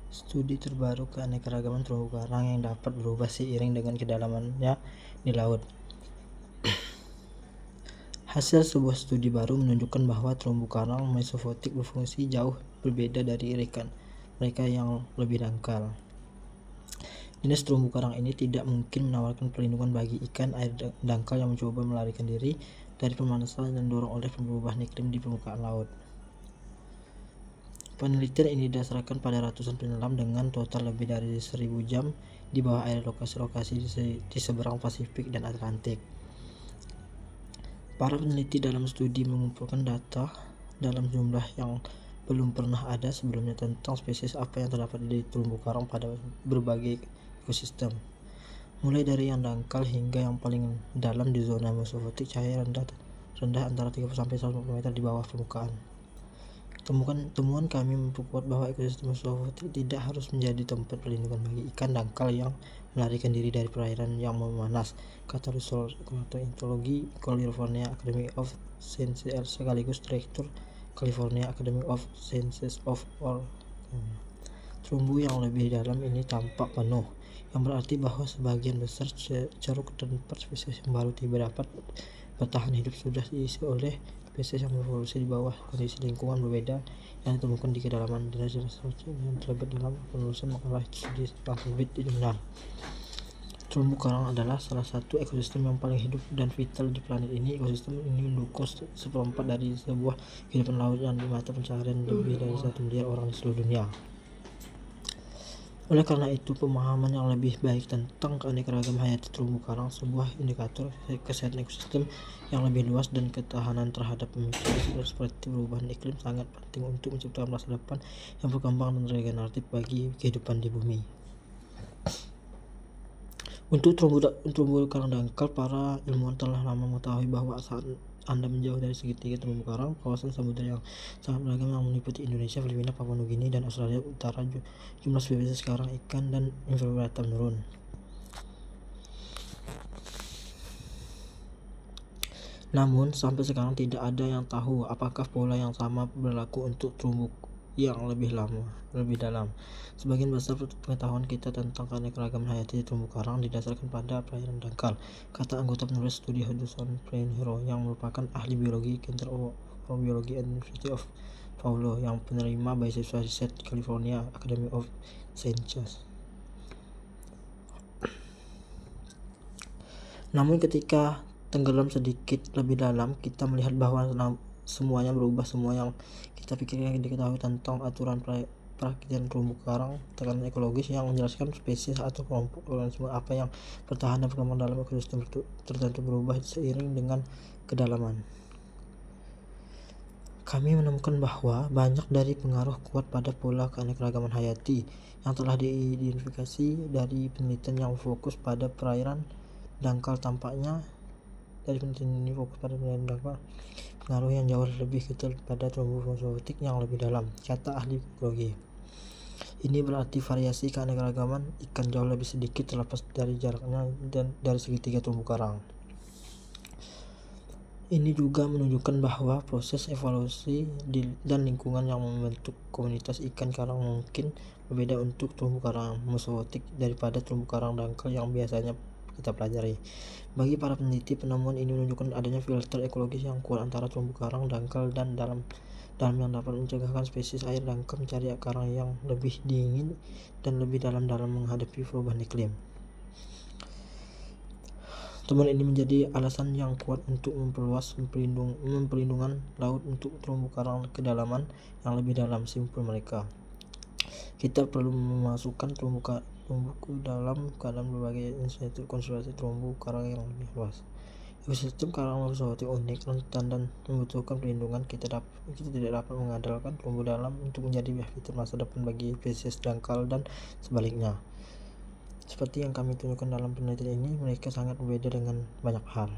Studi terbaru keanekaragaman terumbu karang yang dapat berubah seiring dengan kedalamannya di laut. Hasil sebuah studi baru menunjukkan bahwa terumbu karang mesozoik berfungsi jauh berbeda dari ikan mereka yang lebih dangkal. Jenis terumbu karang ini tidak mungkin menawarkan perlindungan bagi ikan air dangkal yang mencoba melarikan diri dari pemanasan dan didorong oleh perubahan iklim di permukaan laut. Penelitian ini didasarkan pada ratusan penyelam dengan total lebih dari 1.000 jam di bawah air lokasi-lokasi di seberang Pasifik dan Atlantik. Para peneliti dalam studi mengumpulkan data dalam jumlah yang belum pernah ada sebelumnya tentang spesies apa yang terdapat di terumbu karang pada berbagai ekosistem. Mulai dari yang dangkal hingga yang paling dalam di zona mesozoik, cahaya rendah antara 30-150 meter di bawah permukaan. Temuan kami memperkuat bahwa ekosistem mesozoik tidak harus menjadi tempat perlindungan bagi ikan dangkal yang melarikan diri dari perairan yang memanas, kata Ornithology California Academy of Sciences sekaligus Direktur California Academy of Sciences of Terumbu yang lebih dalam ini tampak penuh, yang berarti bahwa sebagian besar ceruk dan spesies yang baru tiba dapat bertahan hidup sudah diisi oleh spesies yang berevolusi di bawah kondisi lingkungan berbeda yang ditemukan di kedalaman. Jelas yang terlibat dalam penulisan makalah studi yang terbit di jurnal. Terumbu karang adalah salah satu ekosistem yang paling hidup dan vital di planet ini. Ekosistem ini mendukung seperempat dari sebuah kehidupan laut yang di mata pencaharian lebih dari 1 miliar orang di seluruh dunia. Oleh karena itu, pemahaman yang lebih baik tentang keanekaragaman hayati terumbu karang, sebuah indikator kesehatan ekosistem yang lebih luas dan ketahanan terhadap pemicu seperti perubahan iklim, sangat penting untuk menciptakan masa depan yang berkembang dan regeneratif bagi kehidupan di bumi. Untuk terumbu karang dangkal, para ilmuwan telah lama mengetahui bahwa saat Anda menjauh dari segitiga terumbu karang, kawasan samudera yang sangat beragam yang meliputi Indonesia, Filipina, Papua Nugini, dan Australia Utara, jumlah spesies karang, ikan, dan invertebrata menurun. Namun, sampai sekarang tidak ada yang tahu apakah pola yang sama berlaku untuk terumbu yang lebih dalam. Sebagian besar pengetahuan kita tentang keanekaragaman hayati di terumbu karang didasarkan pada perairan dangkal, kata anggota penulis studi Hudson Pinheiro yang merupakan ahli biologi Center for Biology at University of Paulo yang penerima beasiswa riset California Academy of Sciences. Namun ketika tenggelam sedikit lebih dalam, kita melihat bahwa semuanya berubah. Semua yang kita pikirkan diketahui tentang aturan perakitan terumbu karang, tekanan ekologis yang menjelaskan spesies atau kelompok organisme apa yang bertahan dan berkembang dalam ekosistem tertentu berubah seiring dengan kedalaman. Kami menemukan bahwa banyak dari pengaruh kuat pada pola keanekaragaman hayati yang telah diidentifikasi dari penelitian yang fokus pada perairan dangkal. Tampaknya dari penelitian ini fokus pada perairan dangkal, pengaruh yang jauh lebih kecil pada terumbu mesozoik yang lebih dalam, kata ahli ekologi. Ini berarti variasi keanekaragaman ikan jauh lebih sedikit terlepas dari jaraknya dan dari segitiga terumbu karang. Ini juga menunjukkan bahwa proses evolusi dan lingkungan yang membentuk komunitas ikan karang mungkin berbeda untuk terumbu karang mesozoik daripada terumbu karang dangkal yang biasanya kita pelajari. Bagi para peneliti, penemuan ini menunjukkan adanya filter ekologis yang kuat antara terumbu karang dangkal dan dalam yang dapat mencegahkan spesies air dangkal mencari karang yang lebih dingin dan lebih dalam menghadapi perubahan iklim. Temuan ini menjadi alasan yang kuat untuk memperluas perlindungan laut untuk terumbu karang kedalaman yang lebih dalam, simpul mereka. Kita perlu memasukkan terumbu ke dalam keadaan berbagai inisiatif konservasi terumbu karang yang lebih luas. Ekosistem karang mesozoik unik, rentan, dan membutuhkan perlindungan. Kita tidak dapat mengandalkan terumbu dalam untuk menjadi fitur masa depan bagi spesies dangkal dan sebaliknya. Seperti yang kami tunjukkan dalam penelitian ini, mereka sangat berbeda dengan banyak hal.